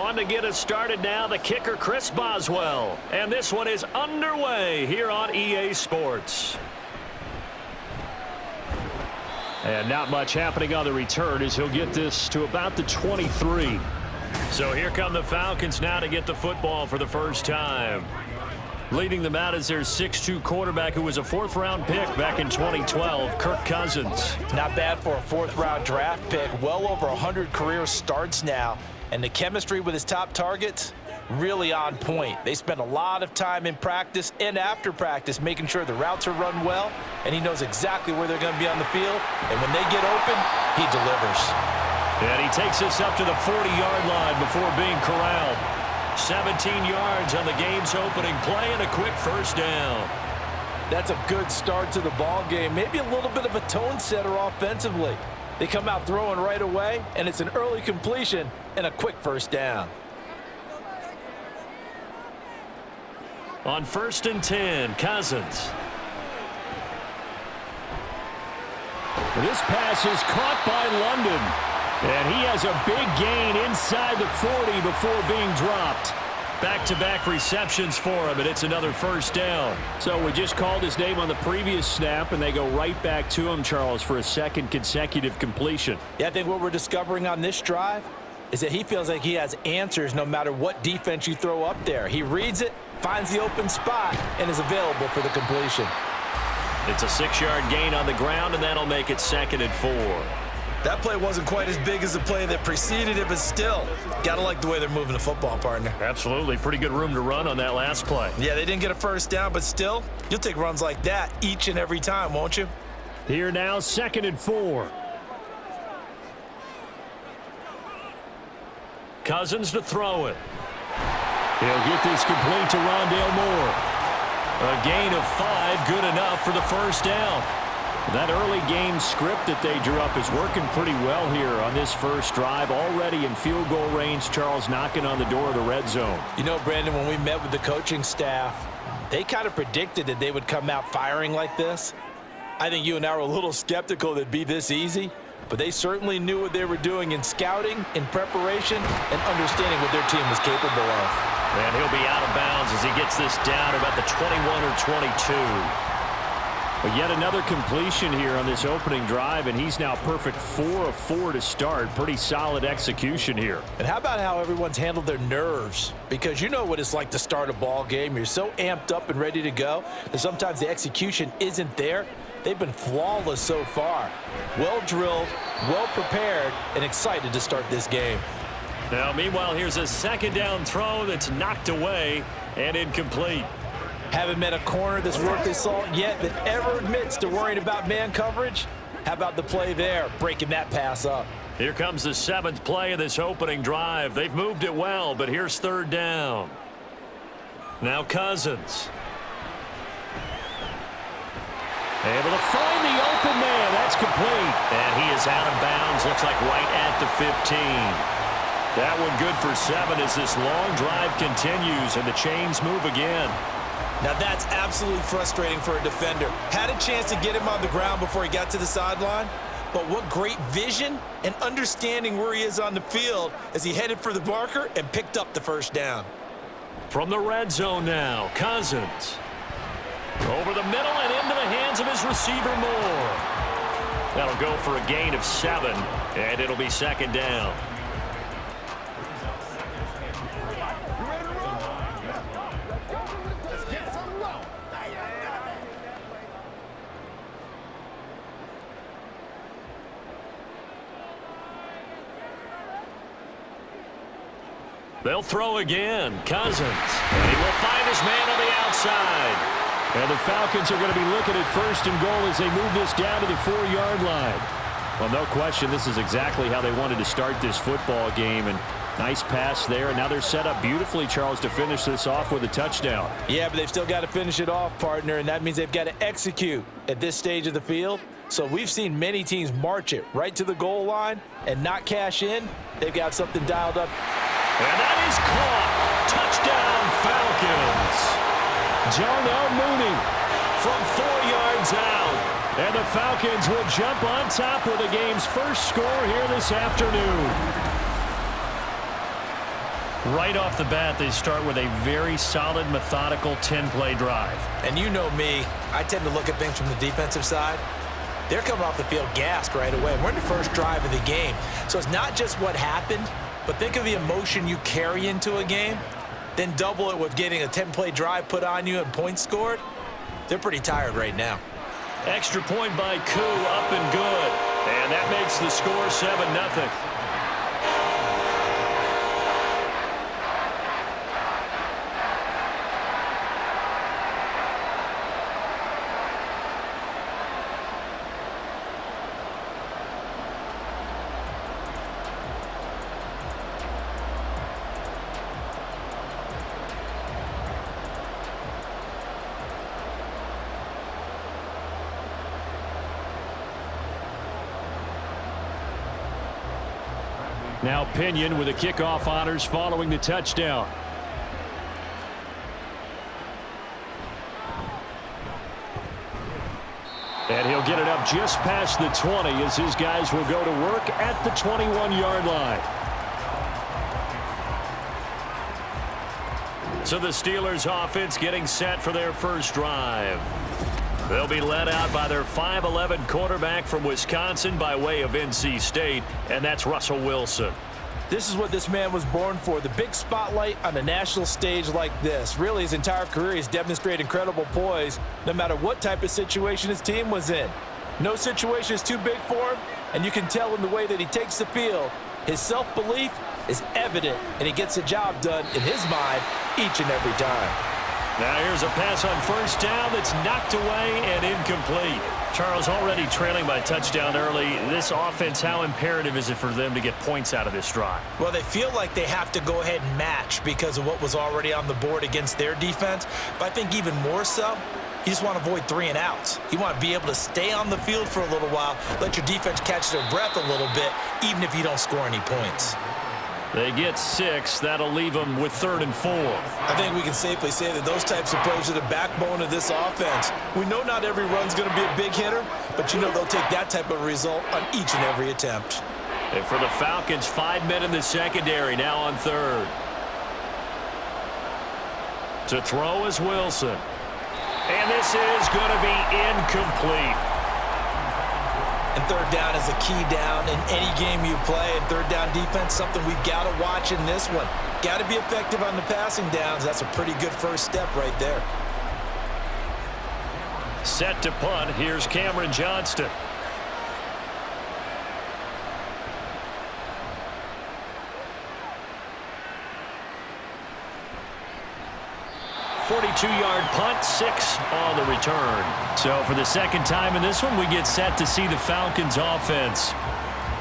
On to get us started now, the kicker, Chris Boswell. And this one is underway here on EA Sports. And not much happening on the return as he'll get this to about the 23. So here come the Falcons now to get the football for the first time. Leading them out is their 6'2 quarterback who was a fourth-round pick back in 2012, Kirk Cousins. Not bad for a fourth-round draft pick. Well over 100 career starts now. And the chemistry with his top targets, really on point. They spend a lot of time in practice and after practice making sure the routes are run well, and he knows exactly where they're going to be on the field. And when they get open, he delivers. And he takes us up to the 40-yard line before being corralled. 17 yards on the game's opening play and a quick first down. That's a good start to the ball game. Maybe a little bit of a tone setter offensively. They come out throwing right away, and it's an early completion and a quick first down. On 1st and 10, Cousins. This pass is caught by London. And he has a big gain inside the 40 before being dropped. Back-to-back receptions for him, and it's another first down. So we just called his name on the previous snap, and they go right back to him, Charles, for a second consecutive completion. Yeah, I think what we're discovering on this drive is that he feels like he has answers no matter what defense you throw up there. He reads it, finds the open spot, and is available for the completion. It's a 6-yard gain on the ground, and that'll make it 2nd and 4. That play wasn't quite as big as the play that preceded it, but still, gotta like the way they're moving the football, partner. Absolutely. Pretty good room to run on that last play. Yeah, they didn't get a first down, but still, you'll take runs like that each and every time, won't you? Here now, 2nd and 4. Cousins to throw it. He'll get this complete to Rondale Moore. A gain of 5, good enough for the first down. That early game script that they drew up is working pretty well here on this first drive. Already in field goal range, Charles knocking on the door of the red zone. You know, Brandon, when we met with the coaching staff, they kind of predicted that they would come out firing like this. I think you and I were a little skeptical that it'd be this easy, but they certainly knew what they were doing in scouting, in preparation, and understanding what their team was capable of. And he'll be out of bounds as he gets this down about the 21 or 22. But yet another completion here on this opening drive, and he's now perfect 4 of 4 to start. Pretty solid execution here. And how about how everyone's handled their nerves? Because you know what it's like to start a ball game. You're so amped up and ready to go that sometimes the execution isn't there. They've been flawless so far. Well drilled, well prepared, and excited to start this game. Now, meanwhile, here's a 2nd down throw that's knocked away and incomplete. Haven't met a corner that's worth his salt yet that ever admits to worrying about man coverage. How about the play there, breaking that pass up? Here comes the 7th play of this opening drive. They've moved it well, but here's 3rd down. Now Cousins. Able to find the open man. That's complete. And he is out of bounds. Looks like right at the 15. That one good for 7 as this long drive continues and the chains move again. Now that's absolutely frustrating for a defender. Had a chance to get him on the ground before he got to the sideline, but what great vision and understanding where he is on the field as he headed for the marker and picked up the first down. From the red zone now, Cousins. Over the middle and into the hands of his receiver Moore. That'll go for a gain of 7, and it'll be 2nd down. They'll throw again. Cousins. And he will find his man on the outside. And the Falcons are going to be looking at 1st and goal as they move this down to the 4-yard line. Well, no question, this is exactly how they wanted to start this football game. And nice pass there. And now they're set up beautifully, Charles, to finish this off with a touchdown. Yeah, but they've still got to finish it off, partner, and that means they've got to execute at this stage of the field. So we've seen many teams march it right to the goal line and not cash in. They've got something dialed up. And that is caught. Touchdown, Falcons. Darnell Mooney from 4 yards out. And the Falcons will jump on top with the game's first score here this afternoon. Right off the bat, they start with a very solid, methodical 10-play drive. And you know me, I tend to look at things from the defensive side. They're coming off the field gassed right away. We're in the first drive of the game. So it's not just what happened, but think of the emotion you carry into a game, then double it with getting a 10-play drive put on you and points scored. They're pretty tired right now. Extra point by Koo, up and good. And that makes the score 7-0. Now Pinion with the kickoff honors following the touchdown. And he'll get it up just past the 20 as his guys will go to work at the 21-yard line. So the Steelers offense getting set for their first drive. They'll be led out by their 5'11" quarterback from Wisconsin by way of NC State, and that's Russell Wilson. This is what this man was born for, the big spotlight on a national stage like this. Really, his entire career, he's demonstrated incredible poise no matter what type of situation his team was in. No situation is too big for him, and you can tell in the way that he takes the field. His self-belief is evident, and he gets the job done in his mind each and every time. Now here's a pass on first down that's knocked away and incomplete. Charles, already trailing by a touchdown early. This offense, how imperative is it for them to get points out of this drive? Well, they feel like they have to go ahead and match because of what was already on the board against their defense. But I think even more so, you just want to avoid 3 and outs. You want to be able to stay on the field for a little while, let your defense catch their breath a little bit, even if you don't score any points. They get 6. That'll leave them with 3rd and 4. I think we can safely say that those types of plays are the backbone of this offense. We know not every run's going to be a big hitter, but you know they'll take that type of result on each and every attempt. And for the Falcons, 5 men in the secondary, now on 3rd. To throw is Wilson. And this is going to be incomplete. And 3rd down is a key down in any game you play. And 3rd down defense, something we've got to watch in this one. Got to be effective on the passing downs. That's a pretty good first step right there. Set to punt. Here's Cameron Johnston. .42-yard punt, 6 on the return. So for the second time in this one, we get set to see the Falcons offense.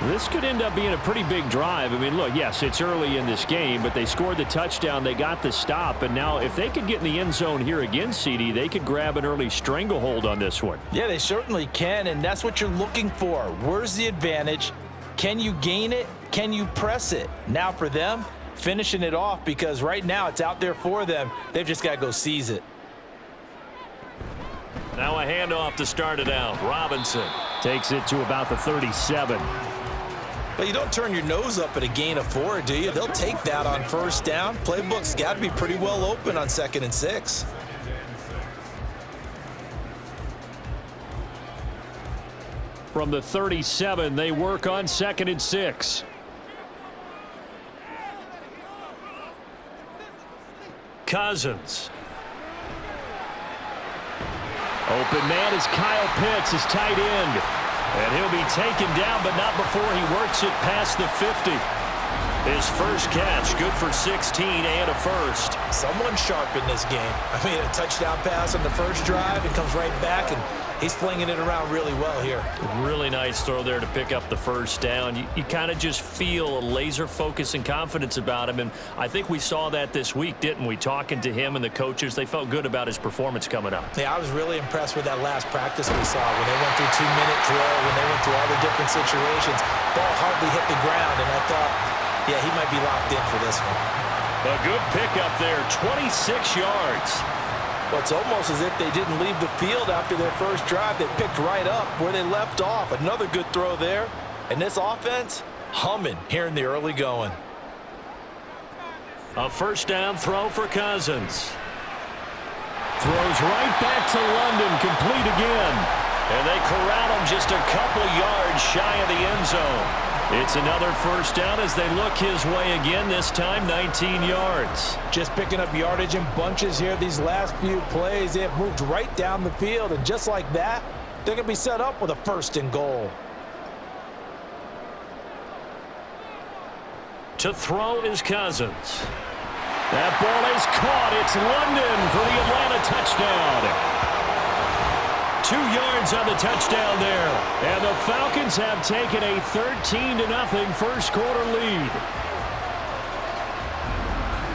This could end up being a pretty big drive. I mean, look, yes, it's early in this game, but they scored the touchdown, they got the stop, and now if they could get in the end zone here again, CD, they could grab an early stranglehold on this one. Yeah, they certainly can, and that's what you're looking for. Where's the advantage? Can you gain it? Can you press it? Now for them, finishing it off, because right now it's out there for them. They've just got to go seize it. Now a handoff to start it out. Robinson takes it to about the 37. But you don't turn your nose up at a gain of 4, do you? They'll take that on first down. Playbook's got to be pretty well open on 2nd and 6. From the 37, they work on 2nd and 6. Cousins. Open man is Kyle Pitts, his tight end. And he'll be taken down, but not before he works it past the 50. His first catch, good for 16 and a first. Someone sharp in this game. I mean, a touchdown pass on the first drive. It comes right back, and he's flinging it around really well here. Really nice throw there to pick up the first down. You kind of just feel a laser focus and confidence about him, and I think we saw that this week, didn't we? Talking to him and the coaches, they felt good about his performance coming up. Yeah, I was really impressed with that last practice we saw when they went through 2-minute drill, when they went through all the different situations. Ball hardly hit the ground, and I thought, yeah, he might be locked in for this one. A good pickup there, 26 yards. Well, it's almost as if they didn't leave the field after their first drive. They picked right up where they left off. Another good throw there. And this offense, humming here in the early going. A first down throw for Cousins. Throws right back to London, complete again. And they corral him just a couple yards shy of the end zone. It's another first down as they look his way again, this time 19 yards. Just picking up yardage in bunches here these last few plays. They have moved right down the field, and just like that, they're going to be set up with a first and goal. To throw is Cousins. That ball is caught. It's London for the Atlanta touchdown. 2 yards on the touchdown there. And the Falcons have taken a 13-0 first quarter lead.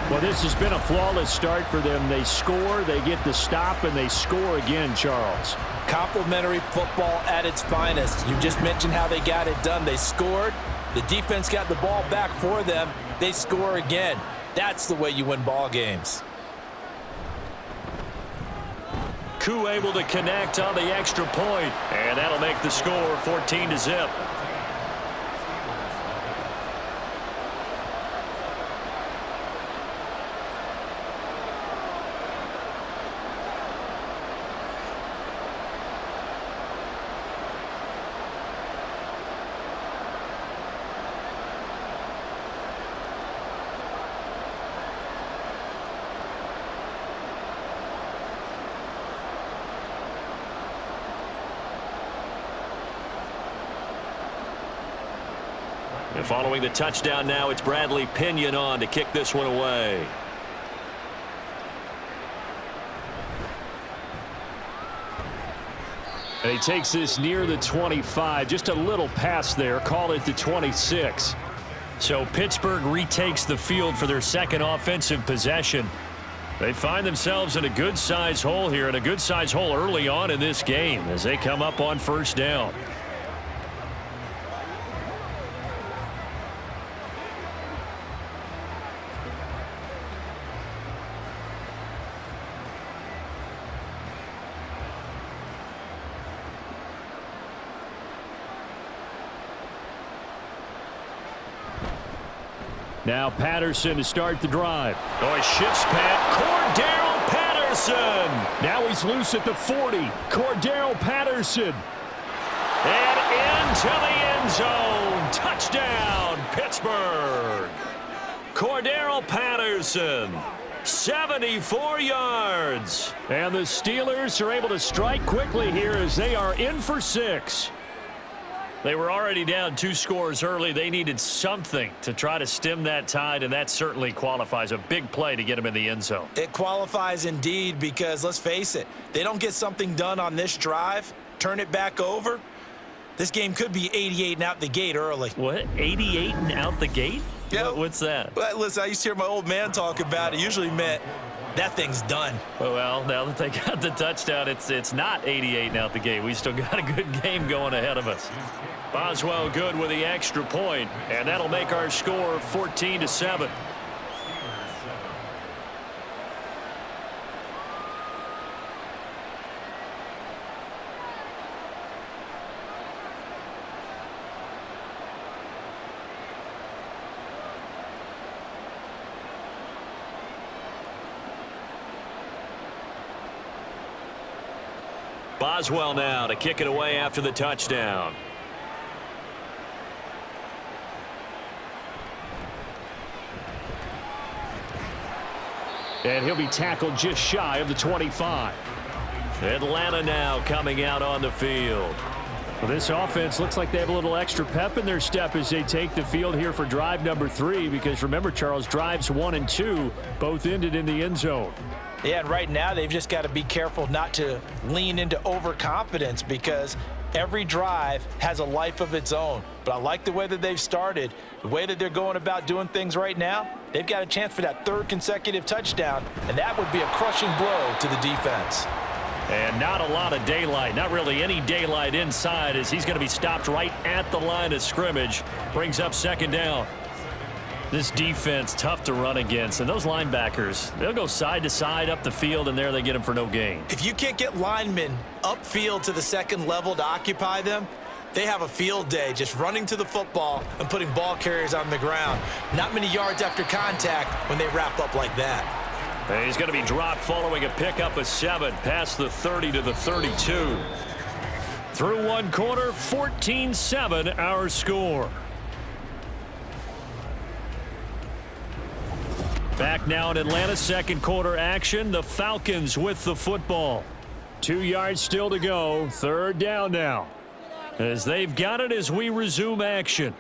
Well, this has been a flawless start for them. They score, they get the stop, and they score again, Charles. Complimentary football at its finest. You just mentioned how they got it done. They scored. The defense got the ball back for them. They score again. That's the way you win ball games. Koo able to connect on the extra point, and that'll make the score 14-0. And following the touchdown now, it's Bradley Pinion on to kick this one away. And he takes this near the 25. Just a little pass there. Call it the 26. So Pittsburgh retakes the field for their second offensive possession. They find themselves in a good-sized hole here, and a good-sized hole early on in this game as they come up on first down. Now Patterson to start the drive. Oh, he shifts past Cordero Patterson. Now he's loose at the 40. Cordero Patterson. And into the end zone. Touchdown, Pittsburgh. Cordero Patterson. 74 yards. And the Steelers are able to strike quickly here as they are in for 6. They were already down 2 scores early. They needed something to try to stem that tide, and that certainly qualifies. A big play to get them in the end zone. It qualifies indeed because, let's face it, they don't get something done on this drive, turn it back over, this game could be 88 and out the gate early. What? 88 and out the gate? Yeah. What's that? Well, listen, I used to hear my old man talk about it. Usually meant that thing's done. Well, now that they got the touchdown, it's not 88 and out the gate. We still got a good game going ahead of us. Boswell good with the extra point, and that'll make our score 14-7. Boswell now to kick it away after the touchdown. And he'll be tackled just shy of the 25. Atlanta now coming out on the field. Well, this offense looks like they have a little extra pep in their step as they take the field here for drive number 3, because remember, Charles, drives 1 and 2 both ended in the end zone. Yeah, and right now they've just got to be careful not to lean into overconfidence because every drive has a life of its own. But I like the way that they've started, the way that they're going about doing things right now. They've got a chance for that 3rd consecutive touchdown, and that would be a crushing blow to the defense. And not a lot of daylight, not really any daylight inside, as he's going to be stopped right at the line of scrimmage. Brings up 2nd down. This defense, tough to run against. And those linebackers, they'll go side to side up the field, and there they get them for no gain. If you can't get linemen upfield to the 2nd level to occupy them, They have a field day just running to the football and putting ball carriers on the ground. Not many yards after contact when they wrap up like that. And he's going to be dropped following a pickup of 7 past the 30 to the 32. Through one quarter, 14-7 our score. Back now in Atlanta, second quarter action. The Falcons with the football. 2 yards still to go. Third down now. As they've got it as we resume action.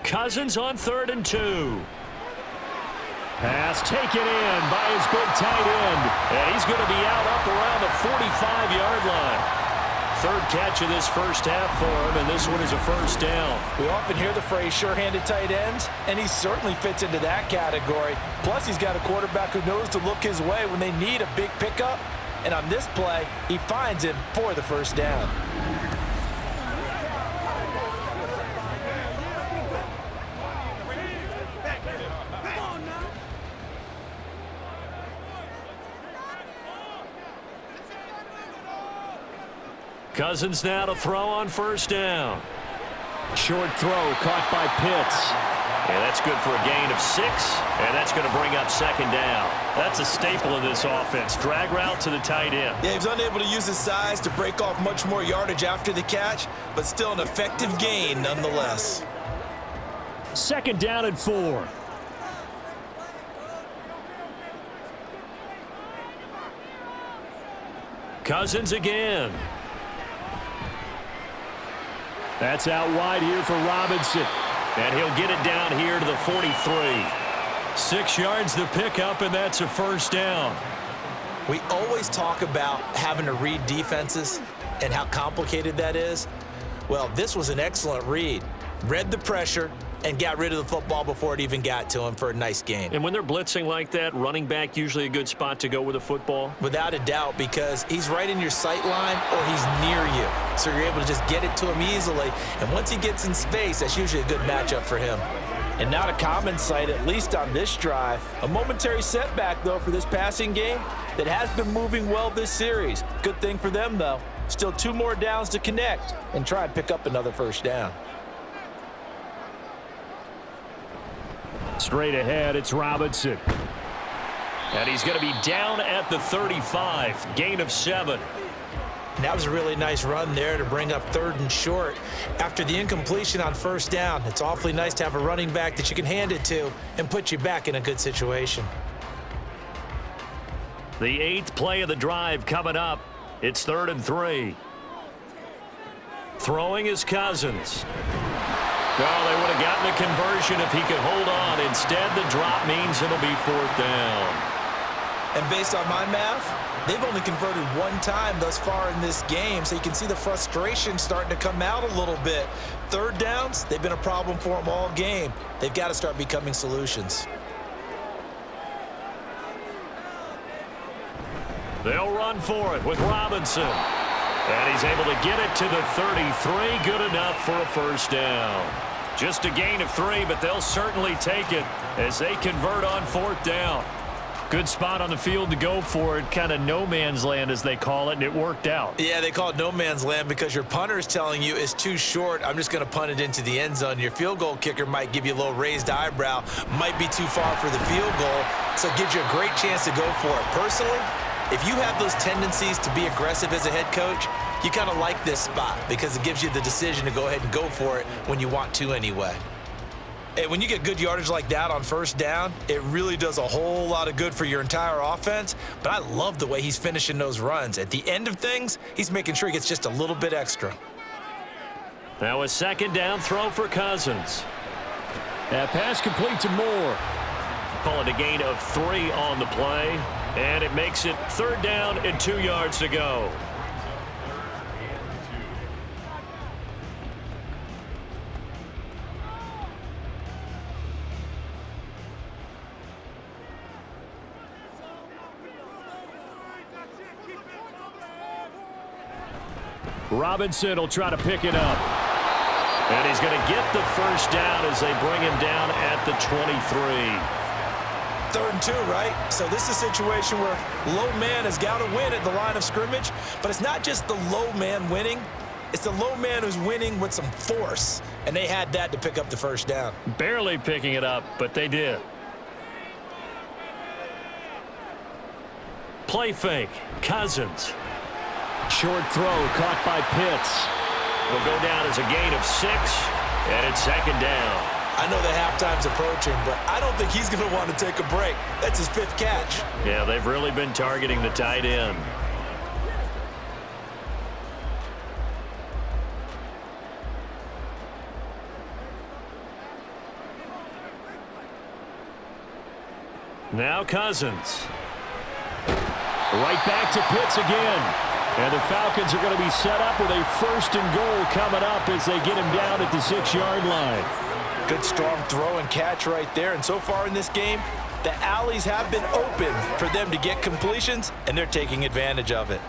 Cousins on 3rd and 2. Pass taken in by his big tight end. And he's going to be out up around the 45-yard line. Third catch of this first half for him, and this one is a first down. We often hear the phrase sure-handed tight ends, and he certainly fits into that category. Plus, he's got a quarterback who knows to look his way when they need a big pickup. And on this play, he finds him for the first down. Cousins now to throw on first down. Short throw caught by Pitts. And that's good for a gain of 6. And that's going to bring up second down. That's a staple of this offense. Drag route to the tight end. Yeah, he was unable to use his size to break off much more yardage after the catch, but still an effective gain nonetheless. Second down and 4. Cousins again. That's out wide here for Robinson. And he'll get it down here to the 43. 6 yards the pickup, and that's a first down. We always talk about having to read defenses and how complicated that is. Well, this was an excellent read. Read the pressure and got rid of the football before it even got to him for a nice gain. And when they're blitzing like that, running back usually a good spot to go with the football? Without a doubt, because he's right in your sight line or he's near you. So you're able to just get it to him easily. And once he gets in space, that's usually a good matchup for him. And not a common sight, at least on this drive. A momentary setback, though, for this passing game that has been moving well this series. Good thing for them, though. Still 2 more downs to connect and try and pick up another first down. Straight ahead, it's Robinson. And he's going to be down at the 35. Gain of 7. And that was a really nice run there to bring up 3rd and short. After the incompletion on first down, it's awfully nice to have a running back that you can hand it to and put you back in a good situation. The 8th play of the drive coming up. It's 3rd and 3. Throwing is Cousins. Well, they would have gotten a conversion if he could hold on. Instead, the drop means it'll be 4th down. And based on my math, they've only converted 1 time thus far in this game, so you can see the frustration starting to come out a little bit. 3rd downs, they've been a problem for them all game. They've got to start becoming solutions. They'll run for it with Robinson. And he's able to get it to the 33. Good enough for a first down. Just a gain of 3, but they'll certainly take it as they convert on 4th down. Good spot on the field to go for it. Kind of no man's land, as they call it, and it worked out. Yeah, they call it no man's land because your punter is telling you it's too short. I'm just going to punt it into the end zone. Your field goal kicker might give you a little raised eyebrow. Might be too far for the field goal, so it gives you a great chance to go for it. Personally, if you have those tendencies to be aggressive as a head coach, you kind of like this spot because it gives you the decision to go ahead and go for it when you want to anyway. And when you get good yardage like that on first down, it really does a whole lot of good for your entire offense. But I love the way he's finishing those runs. At the end of things, he's making sure he gets just a little bit extra. Now a 2nd down throw for Cousins. That pass complete to Moore. Call it a gain of 3 on the play. And it makes it 3rd down and 2 yards to go. Robinson will try to pick it up. And he's going to get the first down as they bring him down at the 23. 3rd and 2, right? So this is a situation where low man has got to win at the line of scrimmage, but it's not just the low man winning. It's the low man who's winning with some force, and they had that to pick up the first down. Barely picking it up, but they did. Play fake. Cousins. Short throw caught by Pitts. Will go down as a gain of 6, and it's second down. I know the halftime's approaching, but I don't think he's going to want to take a break. That's his 5th catch. Yeah, they've really been targeting the tight end. Now Cousins. Right back to Pitts again. And the Falcons are going to be set up with a 1st and goal coming up as they get him down at the 6-yard line. Good strong throw and catch right there. And so far in this game, the alleys have been open for them to get completions, and they're taking advantage of it.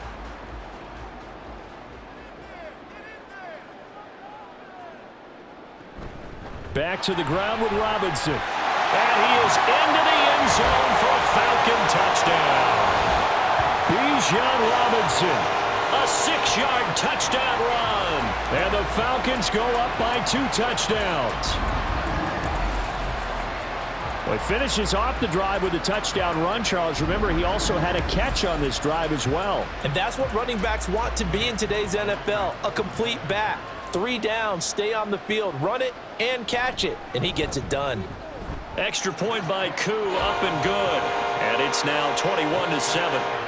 Back to the ground with Robinson. And he is into the end zone for a Falcon touchdown. Bijan Robinson. A 6-yard touchdown run. And the Falcons go up by 2 touchdowns. Well, he finishes off the drive with a touchdown run, Charles. Remember, he also had a catch on this drive as well. And that's what running backs want to be in today's NFL, a complete back. 3 downs, stay on the field, run it, and catch it. And he gets it done. Extra point by Koo, up and good. And it's now 21-7.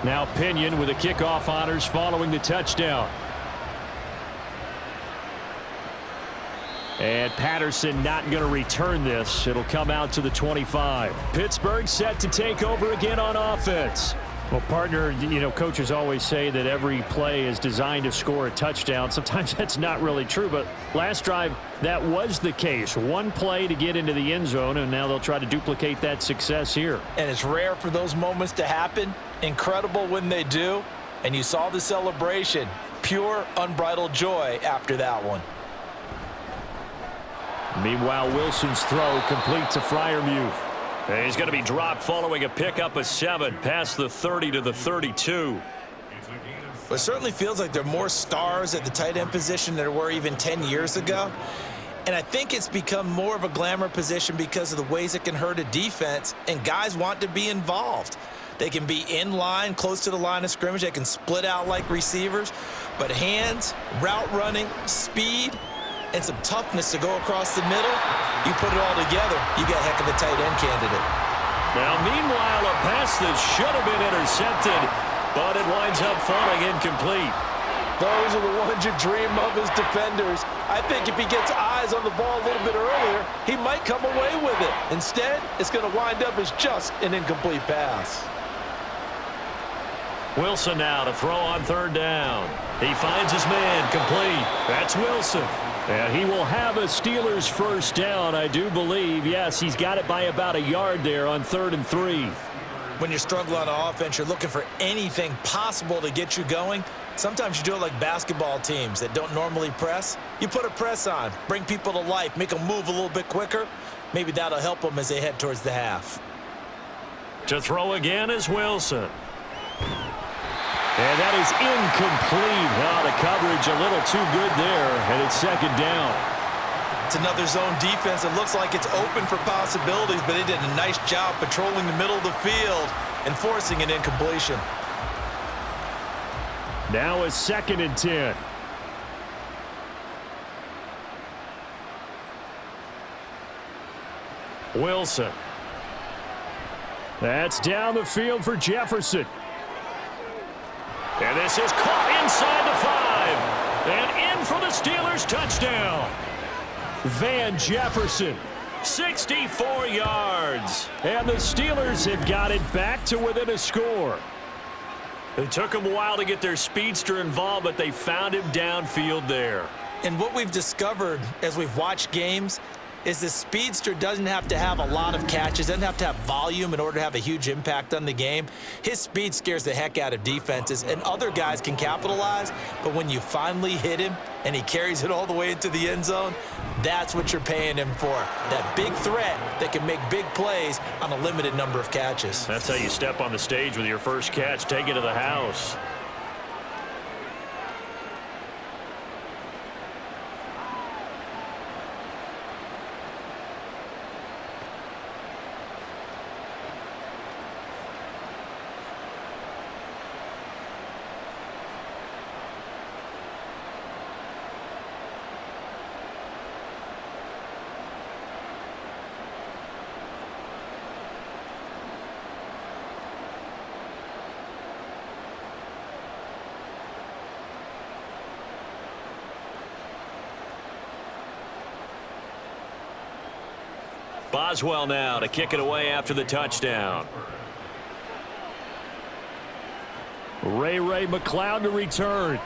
Now Pinion with the kickoff honors following the touchdown. And Patterson not going to return this. It'll come out to the 25. Pittsburgh set to take over again on offense. Well, partner, you know, coaches always say that every play is designed to score a touchdown. Sometimes that's not really true, but last drive, that was the case. One play to get into the end zone, and now they'll try to duplicate that success here. And it's rare for those moments to happen. Incredible when they do. And you saw the celebration. Pure, unbridled joy after that one. Meanwhile, Wilson's throw complete to Freiermuth. And he's going to be dropped following a pickup of 7 past the 30 to the 32. It certainly feels like there are more stars at the tight end position than there were even 10 years ago. And I think it's become more of a glamour position because of the ways it can hurt a defense, and guys want to be involved. They can be in line, close to the line of scrimmage. They can split out like receivers. But hands, route running, speed, and some toughness to go across the middle, you put it all together, you got a heck of a tight end candidate. Now, meanwhile, a pass that should have been intercepted, but it winds up falling incomplete. Those are the ones you dream of as defenders. I think if he gets eyes on the ball a little bit earlier, he might come away with it. Instead, it's going to wind up as just an incomplete pass. Wilson now to throw on 3rd down. He finds his man complete. That's Wilson. And he will have a Steelers 1st down, I do believe. Yes, he's got it by about a yard there on 3rd and 3. When you're struggling on offense, you're looking for anything possible to get you going. Sometimes you do it like basketball teams that don't normally press. You put a press on, bring people to life, make them move a little bit quicker. Maybe that'll help them as they head towards the half. To throw again is Wilson. And that is incomplete. Oh, the coverage a little too good there, and it's 2nd down. It's another zone defense. It looks like it's open for possibilities, but they did a nice job patrolling the middle of the field and forcing an incompletion. Now a 2nd and 10. Wilson. That's down the field for Jefferson. And this is caught inside the 5. And in for the Steelers touchdown. Van Jefferson. 64 yards. And the Steelers have got it back to within a score. It took them a while to get their speedster involved, but they found him downfield there. And what we've discovered as we've watched games is the speedster doesn't have to have a lot of catches, doesn't have to have volume in order to have a huge impact on the game. His speed scares the heck out of defenses, and other guys can capitalize, but when you finally hit him and he carries it all the way into the end zone, that's what you're paying him for. That big threat that can make big plays on a limited number of catches. That's how you step on the stage with your first catch. Take it to the house. Boswell now to kick it away after the touchdown. Ray McLeod to return.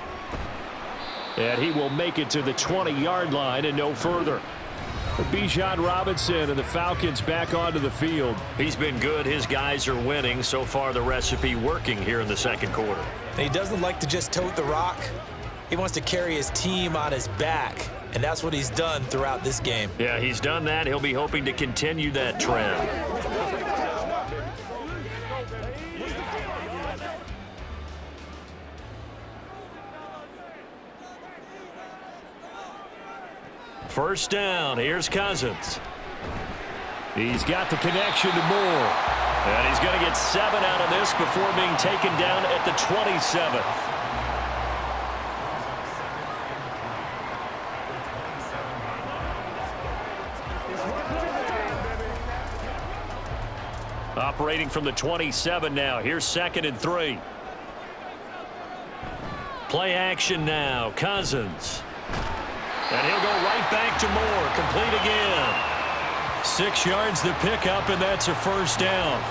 And he will make it to the 20-yard line and no further. Bijan Robinson and the Falcons back onto the field. He's been good. His guys are winning. So far, the recipe working here in the second quarter. And he doesn't like to just tote the rock. He wants to carry his team on his back, and that's what he's done throughout this game. Yeah, he's done that. He'll be hoping to continue that trend. First down, here's Cousins. He's got the connection to Moore. And he's going to get 7 out of this before being taken down at the 27. Operating from the 27 now. Here's 2nd and 3. Play action now. Cousins. And he'll go right back to Moore. Complete again. 6 yards the pickup, and that's a first down.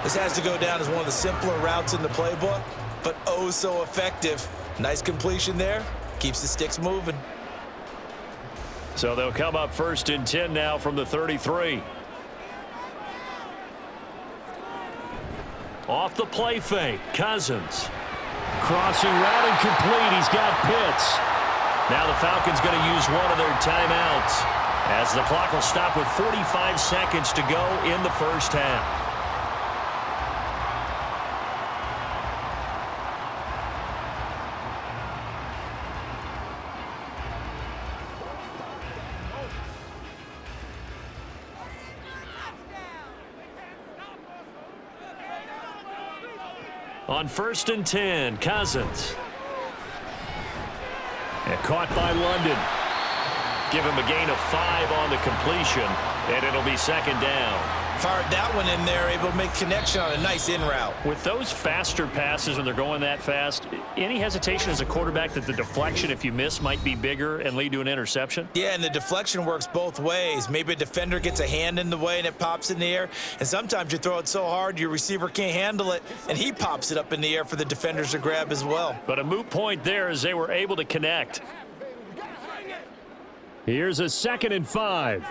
This has to go down as one of the simpler routes in the playbook, but oh so effective. Nice completion there. Keeps the sticks moving. So they'll come up 1st and 10 now from the 33. Off the play fake, Cousins. Crossing route and complete. He's got Pitts. Now the Falcons going to use one of their timeouts as the clock will stop with 45 seconds to go in the first half. On 1st and 10, Cousins. And caught by London. Give him a gain of 5 on the completion, and it'll be 2nd down. Fired that one in there, able to make connection on a nice in route. With those faster passes when they're going that fast, any hesitation as a quarterback that the deflection, if you miss, might be bigger and lead to an interception? Yeah, and the deflection works both ways. Maybe a defender gets a hand in the way and it pops in the air, and sometimes you throw it so hard your receiver can't handle it, and he pops it up in the air for the defenders to grab as well. But a moot point there as they were able to connect. Here's a 2nd and 5.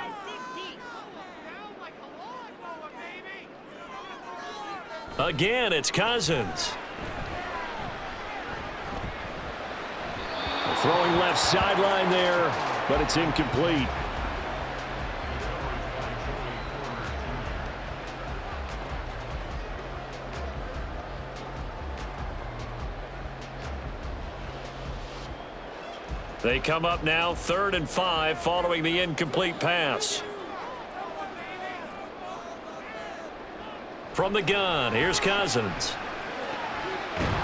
Again, it's Cousins. Throwing left sideline there, but it's incomplete. They come up now 3rd and 5 following the incomplete pass. From the gun, here's Cousins.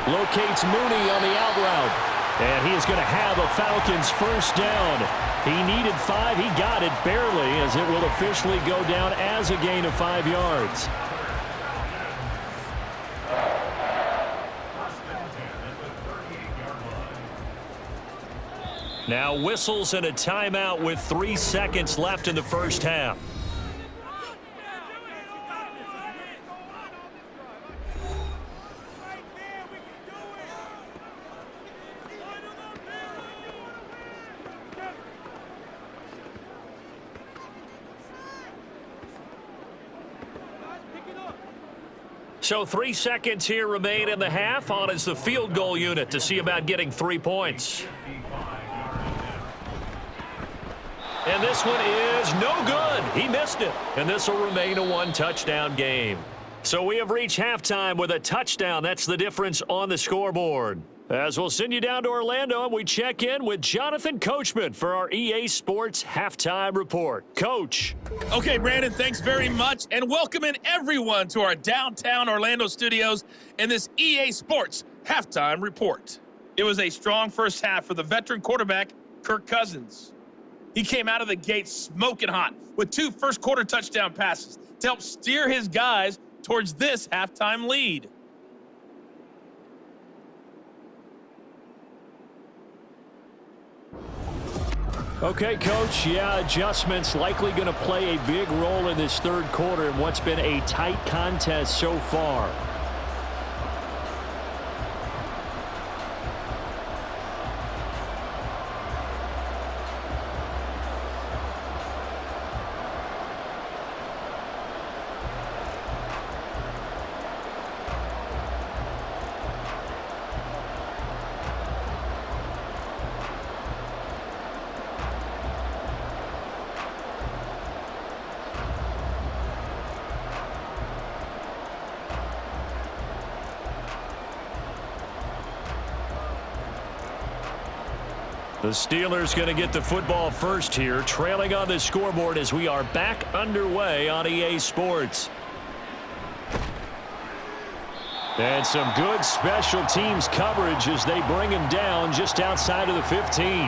Locates Mooney on the out route. And he is going to have a Falcons first down. He needed 5. He got it barely, as it will officially go down as a gain of 5 yards. Now whistles and a timeout with 3 seconds left in the first half. So 3 seconds here remain in the half. On is the field goal unit to see about getting 3 points. And this one is no good. He missed it. And this will remain a 1-touchdown game. So we have reached halftime with a touchdown. That's the difference on the scoreboard. As we'll send you down to Orlando, and we check in with Jonathan Coachman for our EA Sports Halftime Report. Coach. Okay, Brandon, thanks very much, and welcome in everyone to our downtown Orlando studios in this EA Sports Halftime Report. It was a strong first half for the veteran quarterback, Kirk Cousins. He came out of the gate smoking hot with 2 first-quarter touchdown passes to help steer his guys towards this halftime lead. Okay, Coach, adjustments likely going to play a big role in this third quarter in what's been a tight contest so far. The Steelers going to get the football first here, trailing on the scoreboard as we are back underway on EA Sports. And some good special teams coverage as they bring him down just outside of the 15.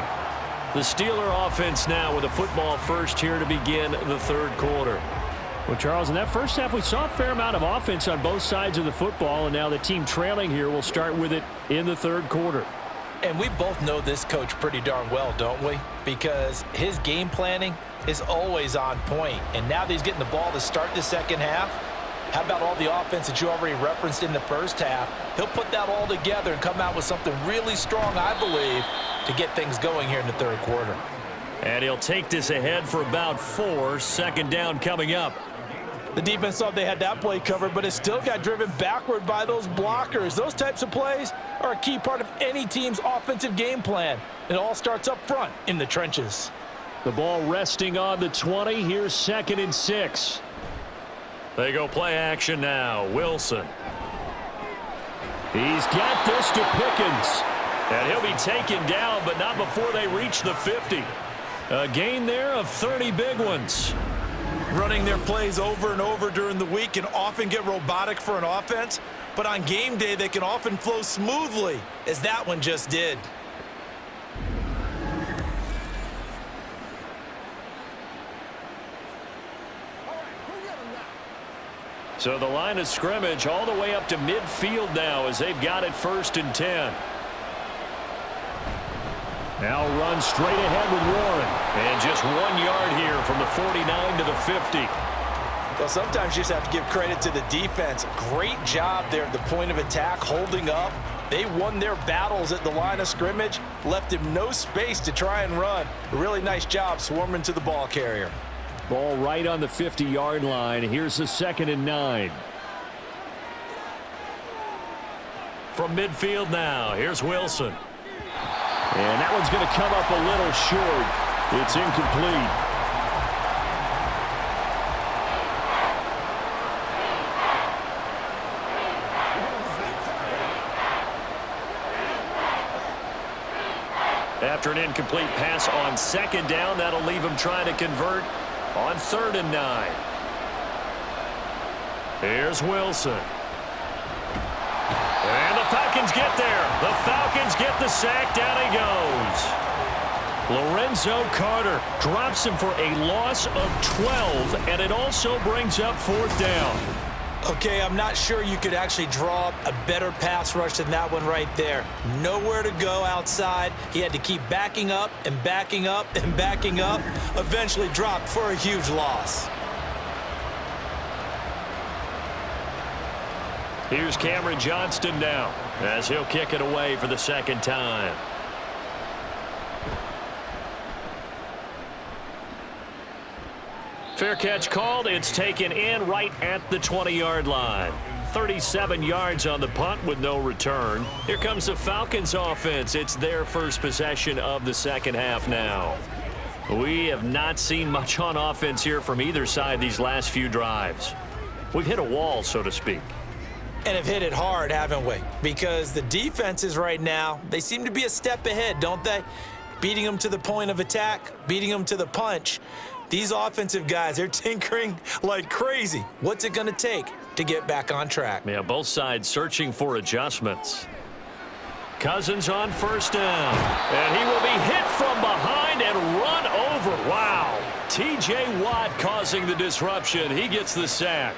The Steeler offense now with a football first here to begin the third quarter. Well, Charles, in that first half, we saw a fair amount of offense on both sides of the football, and now the team trailing here will start with it in the third quarter. And we both know this coach pretty darn well, don't we? Because his game planning is always on point. And now that he's getting the ball to start the second half, how about all the offense that you already referenced in the first half? He'll put that all together and come out with something really strong, I believe, to get things going here in the third quarter. And he'll take this ahead for about 4. Second down coming up. The defense thought they had that play covered, but it still got driven backward by those blockers. Those types of plays are a key part of any team's offensive game plan. It all starts up front in the trenches. The ball resting on the 20. Here's 2nd and 6. They go play action now. Wilson. He's got this to Pickens. And he'll be taken down, but not before they reach the 50. A gain there of 30 big ones. Running their plays over and over during the week can often get robotic for an offense, but on game day they can often flow smoothly, as that one just did. So the line of scrimmage all the way up to midfield now as they've got it 1st and 10. Now run straight ahead with Warren. And just 1 yard here from the 49 to the 50. Well, sometimes you just have to give credit to the defense. Great job there at the point of attack, holding up. They won their battles at the line of scrimmage, left him no space to try and run. A really nice job swarming to the ball carrier. Ball right on the 50-yard line. Here's the 2nd and 9. From midfield now, here's Wilson. And that one's going to come up a little short. It's incomplete. After an incomplete pass on 2nd down, that'll leave him trying to convert on 3rd and 9. Here's Wilson. And the Falcons get there. The Falcons get the sack. Down he goes. Lorenzo Carter drops him for a loss of 12, and it also brings up 4th down. Okay, I'm not sure you could actually draw up a better pass rush than that one right there. Nowhere to go outside. He had to keep backing up and backing up and backing up. Eventually dropped for a huge loss. Here's Cameron Johnston now as he'll kick it away for the 2nd time. Fair catch called. It's taken in right at the 20-yard line. 37 yards on the punt with no return. Here comes the Falcons offense. It's their first possession of the second half now. We have not seen much on offense here from either side these last few drives. We've hit a wall, so to speak. And have hit it hard, haven't we? Because the defenses right now, they seem to be a step ahead, don't they? Beating them to the point of attack, beating them to the punch. These offensive guys, they're tinkering like crazy. What's it going to take to get back on track? Yeah, both sides searching for adjustments. Cousins on first down. And he will be hit from behind and run over. Wow. T.J. Watt causing the disruption. He gets the sack.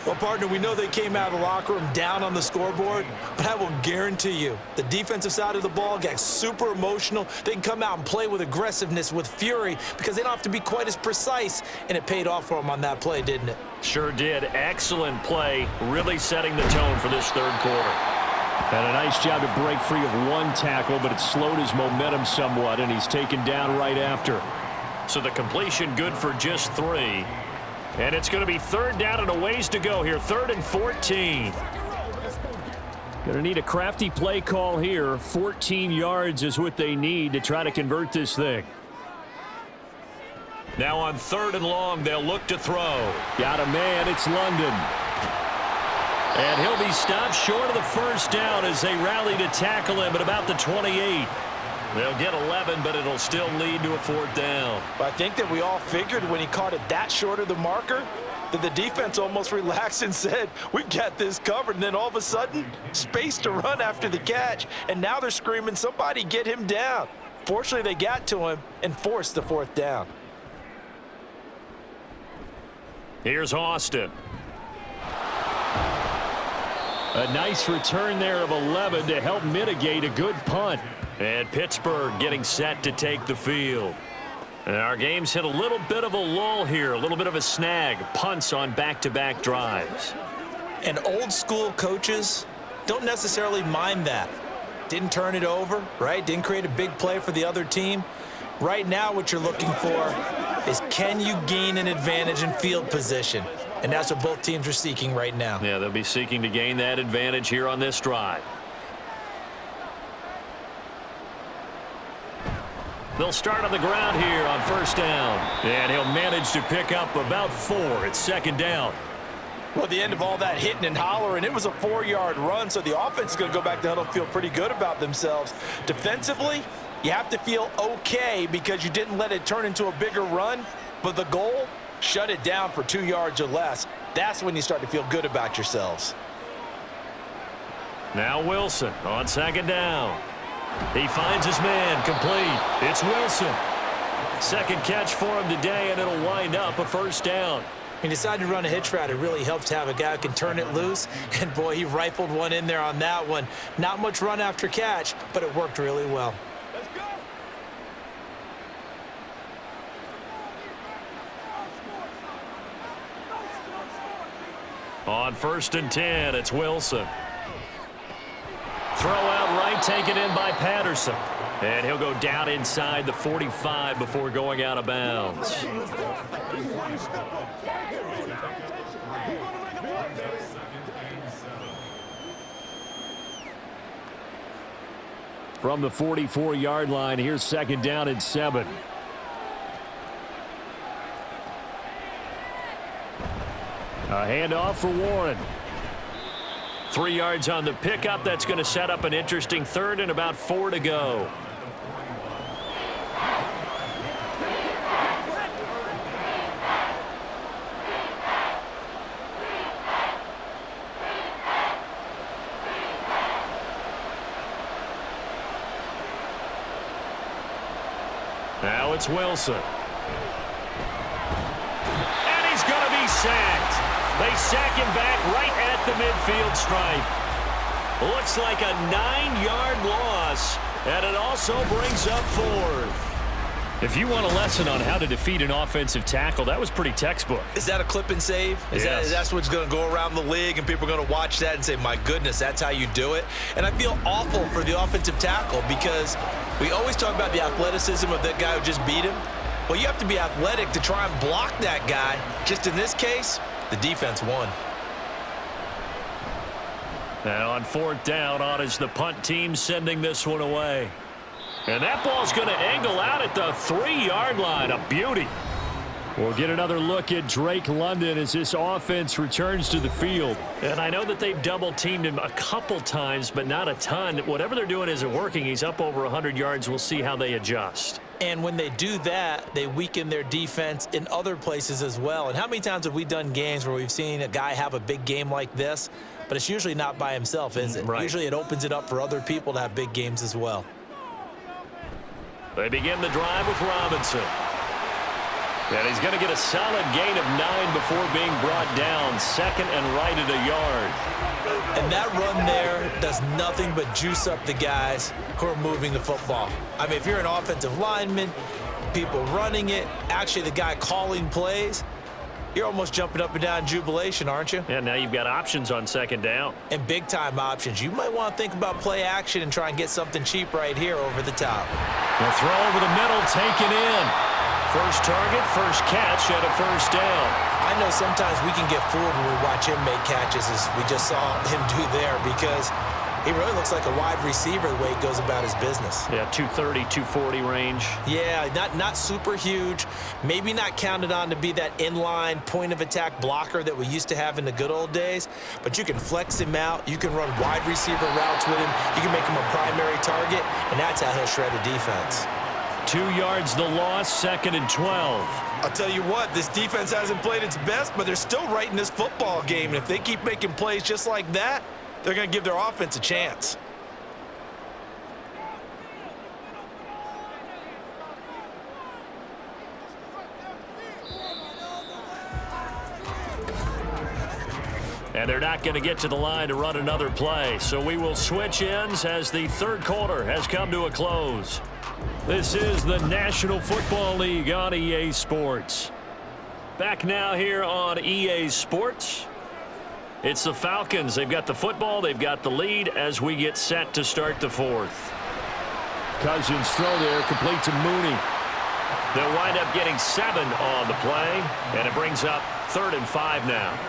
Well, partner, we know they came out of the locker room down on the scoreboard, but I will guarantee you the defensive side of the ball got super emotional. They can come out and play with aggressiveness, with fury, because they don't have to be quite as precise, and it paid off for them on that play, didn't it? Sure did. Excellent play, really setting the tone for this third quarter. And a nice job to break free of one tackle, but it slowed his momentum somewhat, and he's taken down right after. So the completion good for just 3. And it's going to be third down and a ways to go here. 3rd and 14. Going to need a crafty play call here. 14 yards is what they need to try to convert this thing. Now on 3rd and long, they'll look to throw. Got a man. It's London. And he'll be stopped short of the first down as they rally to tackle him at about the 28. They'll get 11, but it'll still lead to a 4th down. But I think that we all figured when he caught it that short of the marker that the defense almost relaxed and said, we've got this covered. And then all of a sudden, space to run after the catch. And now they're screaming, somebody get him down. Fortunately, they got to him and forced the 4th down. Here's Austin. A nice return there of 11 to help mitigate a good punt. And Pittsburgh getting set to take the field. And our game's hit a little bit of a lull here, a little bit of a snag. Punts on back-to-back drives. And old school coaches don't necessarily mind that. Didn't turn it over, right? Didn't create a big play for the other team. Right now what you're looking for is can you gain an advantage in field position? And that's what both teams are seeking right now. Yeah, they'll be seeking to gain that advantage here on this drive. They'll start on the ground here on first down. And he'll manage to pick up about 4. It's 2nd down. Well, at the end of all that hitting and hollering, it was a 4-yard run, so the offense is going to go back to huddle and feel pretty good about themselves. Defensively, you have to feel okay because you didn't let it turn into a bigger run, but the goal, shut it down for 2 yards or less. That's when you start to feel good about yourselves. Now Wilson on 2nd down. He finds his man, complete. It's Wilson. 2nd catch for him today, and it'll wind up a 1st down. He decided to run a hitch route. It really helps to have a guy who can turn it loose. And, boy, he rifled one in there on that one. Not much run after catch, but it worked really well. On 1st and 10, it's Wilson. Throw out right, taken in by Patterson. And he'll go down inside the 45 before going out of bounds. From the 44-yard line, here's 2nd down and 7. A handoff for Warren. 3 yards on the pickup. That's going to set up an interesting 3rd and about 4 to go. Now it's Wilson. And he's going to be sacked. They sack him back right at the midfield stripe. Looks like a 9-yard loss, and it also brings up 4th. If you want a lesson on how to defeat an offensive tackle, that was pretty textbook. Is that a clip and save? Yes. That's what's going to go around the league, and people are going to watch that and say, my goodness, that's how you do it? And I feel awful for the offensive tackle because we always talk about the athleticism of that guy who just beat him. Well, you have to be athletic to try and block that guy. Just in this case, the defense won. And on 4th down, on is the punt team sending this one away. And that ball's going to angle out at the 3-yard line. A beauty. We'll get another look at Drake London as this offense returns to the field. And I know that they've double-teamed him a couple times, but not a ton. Whatever they're doing isn't working. He's up over 100 yards. We'll see how they adjust. And when they do that, they weaken their defense in other places as well. And how many times have we done games where we've seen a guy have a big game like this, but it's usually not by himself, is it? Right. Usually it opens it up for other people to have big games as well. They begin the drive with Robinson. And he's going to get a solid gain of 9 before being brought down. Second and right at a yard. And that run there does nothing but juice up the guys who are moving the football. I mean, if you're an offensive lineman, people running it, actually the guy calling plays, you're almost jumping up and down in jubilation, aren't you? Yeah, now you've got options on 2nd down. And big-time options. You might want to think about play action and try and get something cheap right here over the top. The throw over the middle, taken in. First target, first catch at a 1st down. I know sometimes we can get fooled when we watch him make catches, as we just saw him do there, because he really looks like a wide receiver the way he goes about his business. Yeah, 230, 240 range. Yeah, not super huge. Maybe not counted on to be that inline point-of-attack blocker that we used to have in the good old days, but you can flex him out. You can run wide receiver routes with him. You can make him a primary target, and that's how he'll shred a defense. 2 yards the loss, 2nd and 12. I'll tell you what, this defense hasn't played its best, but they're still right in this football game. And if they keep making plays just like that, they're going to give their offense a chance. And they're not going to get to the line to run another play. So we will switch ends as the 3rd quarter has come to a close. This is the National Football League on EA Sports. Back now here on EA Sports. It's the Falcons. They've got the football. They've got the lead as we get set to start the 4th. Cousins throw there, complete to Mooney. They'll wind up getting 7 on the play, and it brings up 3rd and 5 now.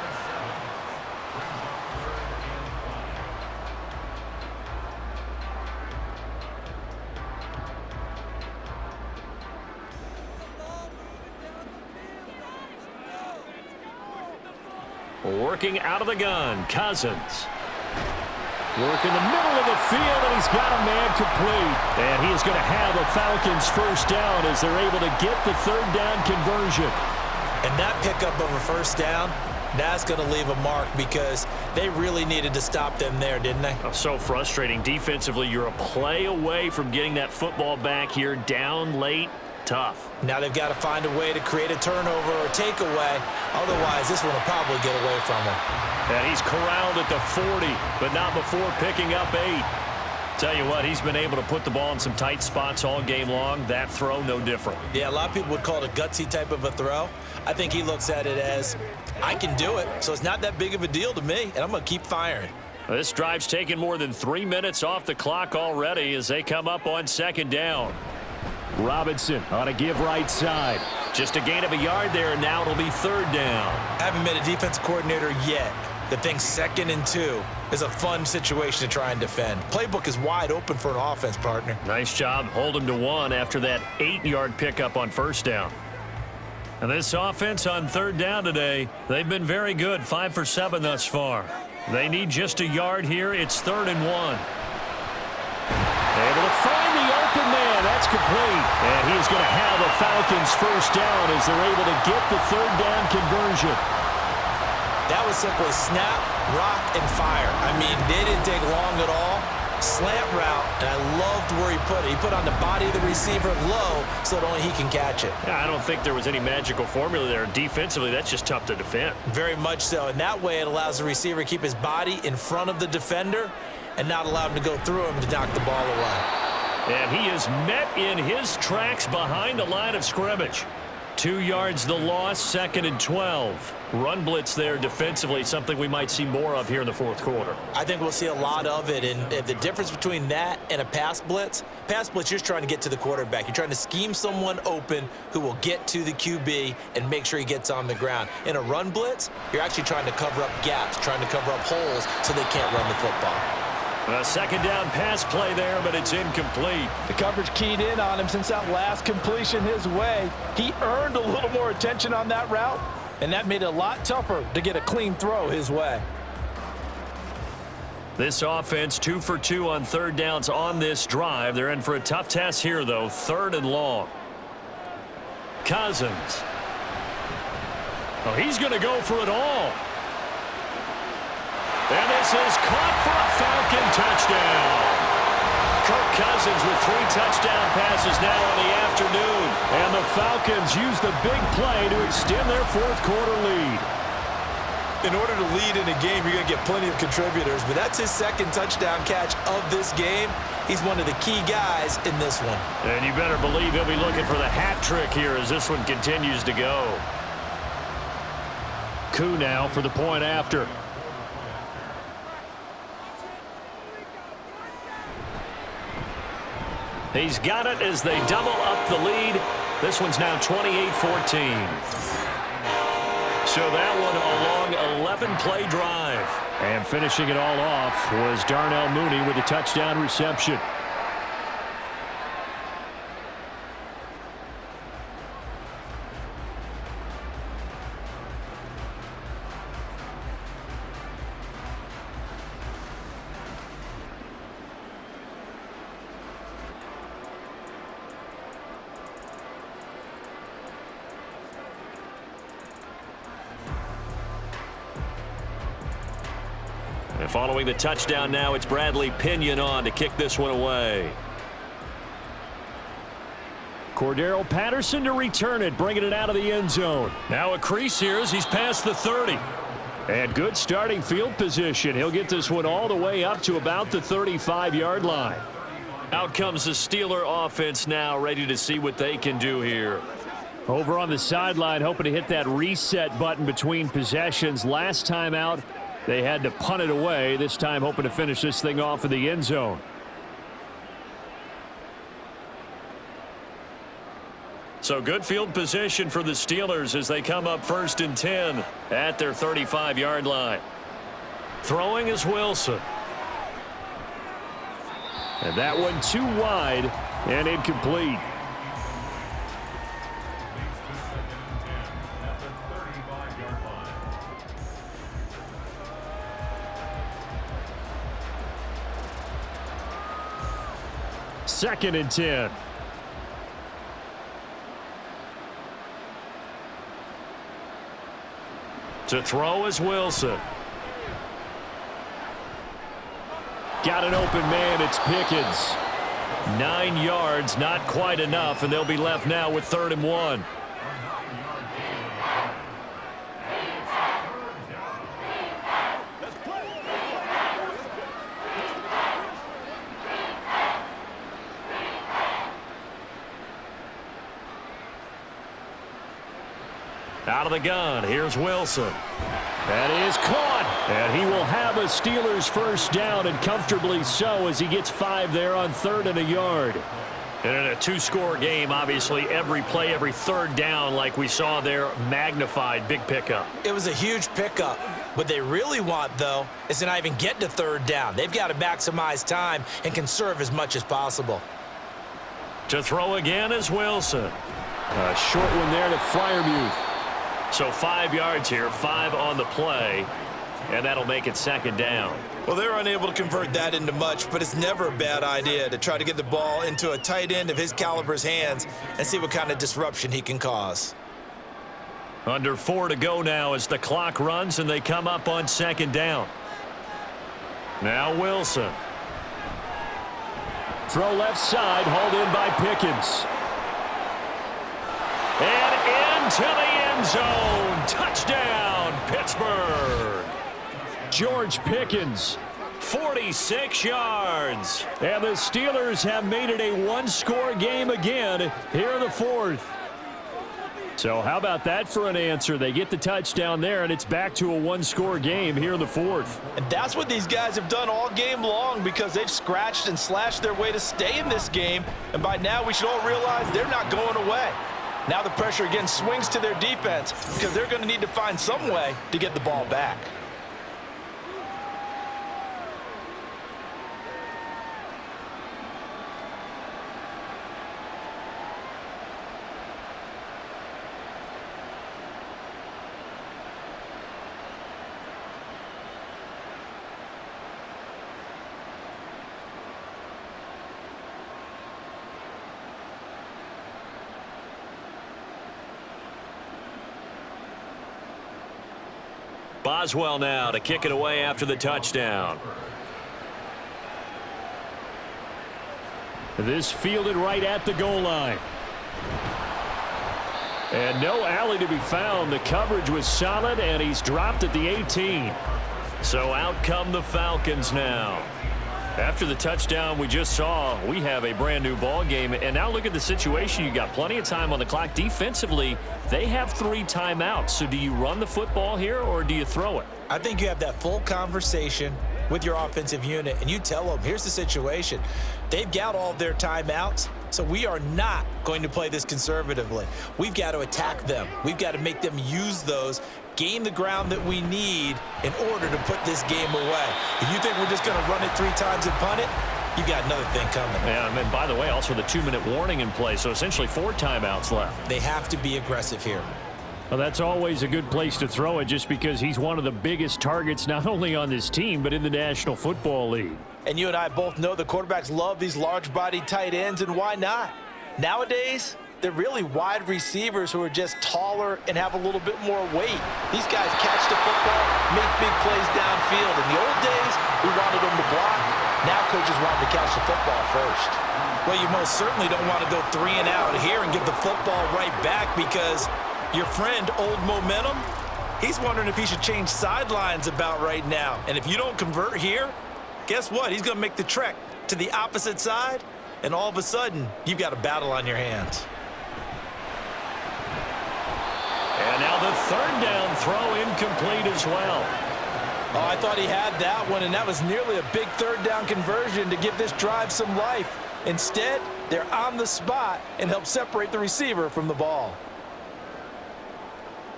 Working out of the gun, Cousins. Work in the middle of the field, and he's got a man complete. And he is going to have a Falcons 1st down as they're able to get the 3rd down conversion. And that pickup of a 1st down, that's going to leave a mark because they really needed to stop them there, didn't they? Oh, so frustrating. Defensively, you're a play away from getting that football back here down late. Tough. Now they've got to find a way to create a turnover or takeaway. Otherwise, this one will probably get away from him. And he's corralled at the 40, but not before picking up 8. Tell you what, he's been able to put the ball in some tight spots all game long. That throw, no different. Yeah, a lot of people would call it a gutsy type of a throw. I think he looks at it as, I can do it, so it's not that big of a deal to me, and I'm going to keep firing. This drive's taken more than 3 minutes off the clock already as they come up on 2nd down. Robinson on a give right side. Just a gain of a yard there, and now it'll be 3rd down. Haven't been a defensive coordinator yet. The thing 2nd and 2 is a fun situation to try and defend. Playbook is wide open for an offense, partner. Nice job. Hold him to 1 after that 8-yard pickup on 1st down. And this offense on 3rd down today, they've been very good, 5 for 7 thus far. They need just a yard here. It's 3rd and 1. Able to find the open man. That's complete. And he's going to have a Falcons 1st down as they're able to get the 3rd down conversion. That was simply snap, rock, and fire. I mean, they didn't take long at all. Slant route, and I loved where he put it. He put on the body of the receiver low so that only he can catch it. Yeah, I don't think there was any magical formula there. Defensively, that's just tough to defend. Very much so. And that way it allows the receiver to keep his body in front of the defender and not allow him to go through him to knock the ball away. And he is met in his tracks behind the line of scrimmage. 2 yards the loss, 2nd and 12. Run blitz there defensively, something we might see more of here in the fourth quarter. I think we'll see a lot of it, and the difference between that and a pass blitz, you're just trying to get to the quarterback. You're trying to scheme someone open who will get to the QB and make sure he gets on the ground. In a run blitz, you're actually trying to cover up gaps, trying to cover up holes so they can't run the football. A 2nd down pass play there, but it's incomplete. The coverage keyed in on him since that last completion his way. He earned a little more attention on that route, and that made it a lot tougher to get a clean throw his way. This offense 2 for 2 on 3rd downs on this drive. They're in for a tough task here, though. 3rd and long. Cousins. Oh, he's going to go for it all. And this is caught for a Falcon touchdown. Kirk Cousins with 3 touchdown passes now in the afternoon. And the Falcons use the big play to extend their fourth quarter lead. In order to lead in a game, you're going to get plenty of contributors, but that's his 2nd touchdown catch of this game. He's one of the key guys in this one. And you better believe he'll be looking for the hat trick here as this one continues to go. Koo now for the point after. He's got it as they double up the lead. This one's now 28-14. So that one a long 11-play drive. And finishing it all off was Darnell Mooney with a touchdown reception. And following the touchdown now, it's Bradley Pinion on to kick this one away. Cordero Patterson to return it, bringing it out of the end zone. Now a crease here as he's past the 30. And good starting field position. He'll get this one all the way up to about the 35-yard line. Out comes the Steeler offense now, ready to see what they can do here. Over on the sideline, hoping to hit that reset button between possessions. Last time out, they had to punt it away. This time hoping to finish this thing off in the end zone. So good field position for the Steelers as they come up 1st and 10 at their 35-yard line. Throwing is Wilson. And that one too wide and incomplete. Second and 10. To throw is Wilson. Got an open man. It's Pickens. 9 yards, not quite enough, and they'll be left now with 3rd and 1. Out of the gun, here's Wilson. That is caught, and he will have a Steelers first down, and comfortably so as he gets 5 there on 3rd and a yard. And in a 2-score game, obviously every play, every 3rd down like we saw there, magnified, big pickup. It was a huge pickup. What they really want, though, is to not even get to 3rd down. They've got to maximize time and conserve as much as possible. To throw again is Wilson. A short one there to Freiermuth. So 5 yards here, 5 on the play, and that'll make it 2nd down. Well, they were unable to convert that into much, but it's never a bad idea to try to get the ball into a tight end of his caliber's hands and see what kind of disruption he can cause. Under 4 to go now as the clock runs and they come up on 2nd down. Now Wilson. Throw left side, hauled in by Pickens. And into the end zone. Touchdown, Pittsburgh. George Pickens, 46 yards. And the Steelers have made it a 1-score game again here in the 4th. So how about that for an answer? They get the touchdown there, and it's back to a one-score game here in the fourth. And that's what these guys have done all game long because they've scratched and slashed their way to stay in this game. And by now, we should all realize they're not going away. Now the pressure again swings to their defense because they're going to need to find some way to get the ball back. Boswell now to kick it away after the touchdown. This fielded right at the goal line. And no alley to be found. The coverage was solid, and he's dropped at the 18. So out come the Falcons now. After the touchdown we just saw, we have a brand new ball game. And now look at the situation. You got plenty of time on the clock. Defensively, they have 3 timeouts. So do you run the football here or do you throw it? I think you have that full conversation with your offensive unit, and you tell them, here's the situation. They've got all of their timeouts, so we are not going to play this conservatively. We've got to attack them. We've got to make them use those, gain the ground that we need in order to put this game away. If you think we're just going to run it 3 times and punt it, you got another thing coming. Yeah, and by the way, also the 2-minute warning in play, so essentially 4 timeouts left. They have to be aggressive here. Well, that's always a good place to throw it just because he's one of the biggest targets not only on this team but in the National Football League. And you and I both know the quarterbacks love these large-bodied tight ends, and why not? Nowadays, they're really wide receivers who are just taller and have a little bit more weight. These guys catch the football, make big plays downfield. In the old days, we wanted them to block. Now coaches want them to catch the football first. Well, you most certainly don't want to go 3 and out here and give the football right back because your friend, Old Momentum, he's wondering if he should change sidelines about right now. And if you don't convert here, guess what? He's going to make the trek to the opposite side, and all of a sudden, you've got a battle on your hands. And now the 3rd down throw incomplete as well. Oh, I thought he had that one, and that was nearly a big 3rd down conversion to give this drive some life. Instead, they're on the spot and help separate the receiver from the ball.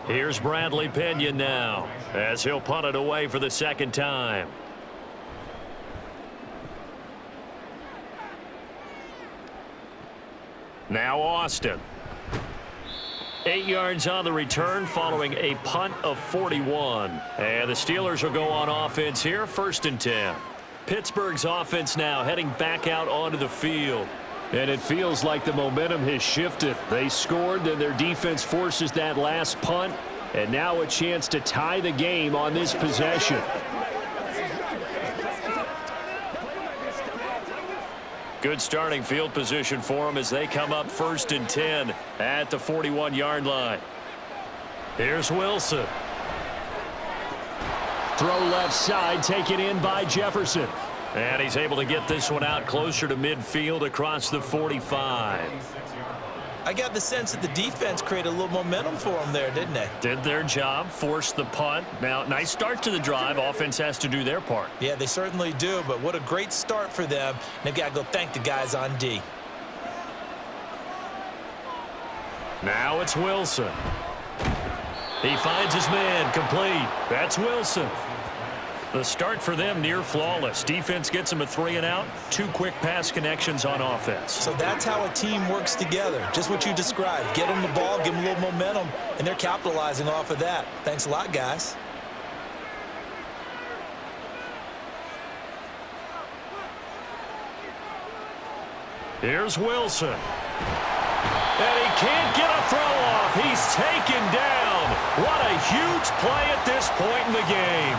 Here's Bradley Pinion now as he'll punt it away for the 2nd time. Now Austin. 8 yards on the return following a punt of 41. And the Steelers will go on offense here, 1st and 10. Pittsburgh's offense now heading back out onto the field. And it feels like the momentum has shifted. They scored, then their defense forces that last punt, and now a chance to tie the game on this possession. Good starting field position for them as they come up 1st and 10 at the 41-yard line. Here's Wilson. Throw left side, taken in by Jefferson. And he's able to get this one out closer to midfield across the 45. I got the sense that the defense created a little momentum for them there, didn't they? Did their job, forced the punt. Now, nice start to the drive. Offense has to do their part. Yeah, they certainly do, but what a great start for them. They've got to go thank the guys on D. Now it's Wilson. He finds his man, complete. That's Wilson. The start for them near flawless. Defense gets them a 3 and out. 2 quick pass connections on offense. So that's how a team works together. Just what you described. Get them the ball, give them a little momentum, and they're capitalizing off of that. Thanks a lot, guys. Here's Wilson. And he can't get a throw off. He's taken down. What a huge play at this point in the game.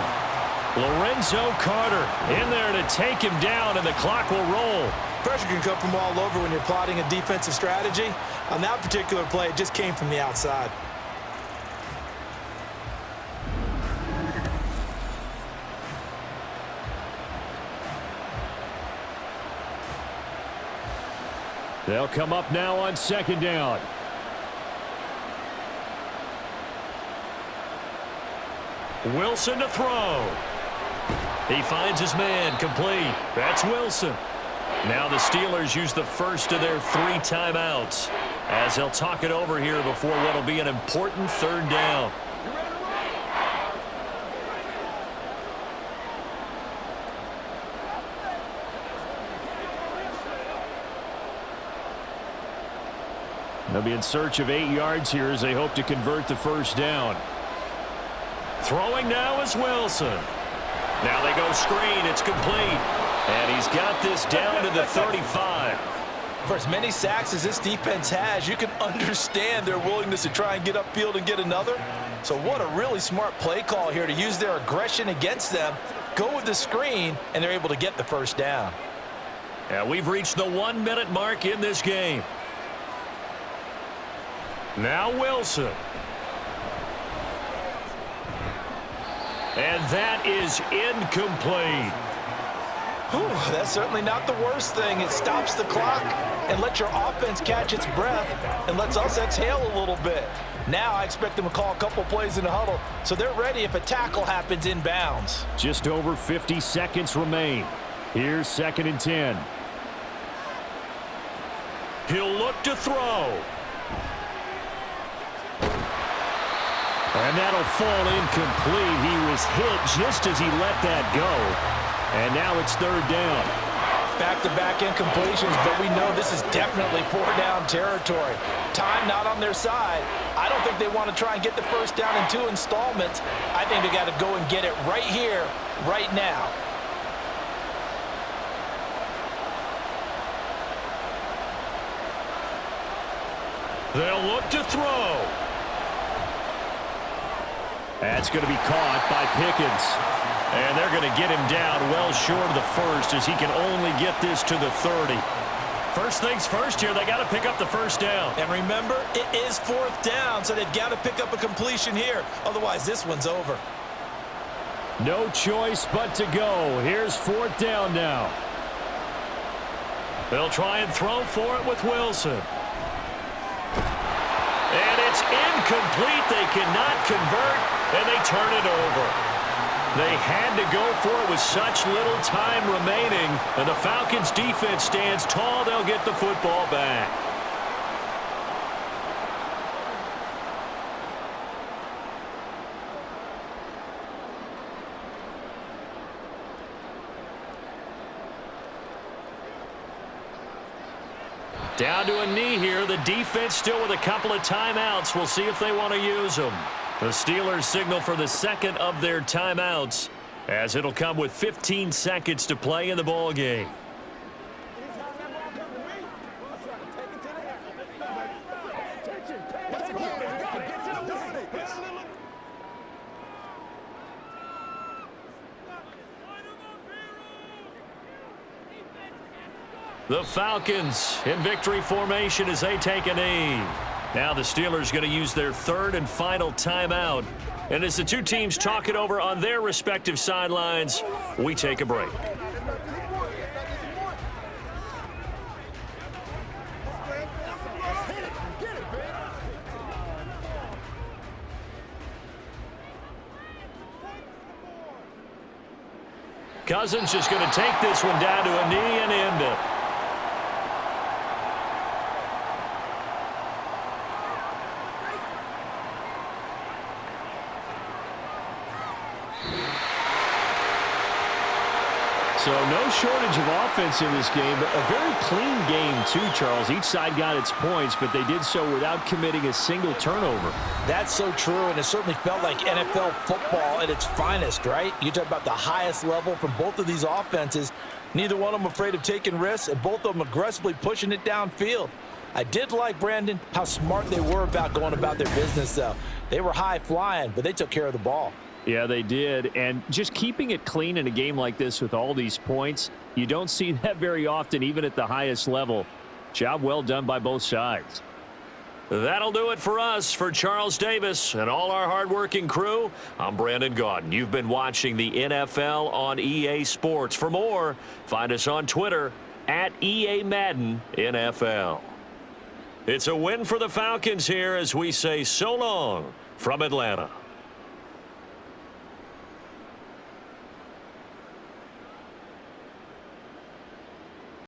Lorenzo Carter in there to take him down, and the clock will roll. Pressure can come from all over when you're plotting a defensive strategy. On that particular play, it just came from the outside. They'll come up now on 2nd down. Wilson to throw. He finds his man, complete. That's Wilson. Now the Steelers use the first of their 3 timeouts as they'll talk it over here before what will be an important 3rd down. They'll be in search of 8 yards here as they hope to convert the 1st down. Throwing now is Wilson. Now they go screen. It's complete. And he's got this down to the 35. For as many sacks as this defense has, you can understand their willingness to try and get upfield and get another. So what a really smart play call here to use their aggression against them, go with the screen, and they're able to get the 1st down. And we've reached the 1-minute mark in this game. Now Wilson. And that is incomplete. Whew, that's certainly not the worst thing. It stops the clock and lets your offense catch its breath and lets us exhale a little bit. Now I expect them to call a couple plays in the huddle so they're ready if a tackle happens inbounds. Just over 50 seconds remain. Here's 2nd and 10. He'll look to throw. And that'll fall incomplete. He was hit just as he let that go. And now it's 3rd down. Back-to-back incompletions, but we know this is definitely 4-down territory. Time not on their side. I don't think they want to try and get the 1st down in 2 installments. I think they got to go and get it right here, right now. They'll look to throw. That's going to be caught by Pickens. And they're going to get him down well short of the 1st as he can only get this to the 30. First things first here, they got to pick up the 1st down. And remember, it is 4th down, so they've got to pick up a completion here. Otherwise, this one's over. No choice but to go. Here's 4th down now. They'll try and throw for it with Wilson. And it's incomplete. They cannot convert, and they turn it over. They had to go for it with such little time remaining, and the Falcons defense stands tall. They'll get the football back. Down to a knee here. The defense still with a couple of timeouts. We'll see if they want to use them. The Steelers signal for the 2nd of their timeouts as it'll come with 15 seconds to play in the ball game. The Falcons in victory formation as they take a knee. Now the Steelers going to use their 3rd and final timeout. And as the 2 teams talk it over on their respective sidelines, we take a break. Cousins just going to take this one down to a knee and end it. So no shortage of offense in this game, but a very clean game too, Charles. Each side got its points, but they did so without committing a single turnover. That's so true, and it certainly felt like NFL football at its finest, right? You talk about the highest level from both of these offenses. Neither one of them afraid of taking risks, and both of them aggressively pushing it downfield. I did like, Brandon, how smart they were about going about their business, though. They were high flying, but they took care of the ball. Yeah, they did. And just keeping it clean in a game like this with all these points, you don't see that very often, even at the highest level. Job well done by both sides. That'll do it for us. For Charles Davis and all our hardworking crew, I'm Brandon Gaudin. You've been watching the NFL on EA Sports. For more, find us on Twitter at EA Madden NFL. It's a win for the Falcons here as we say so long from Atlanta.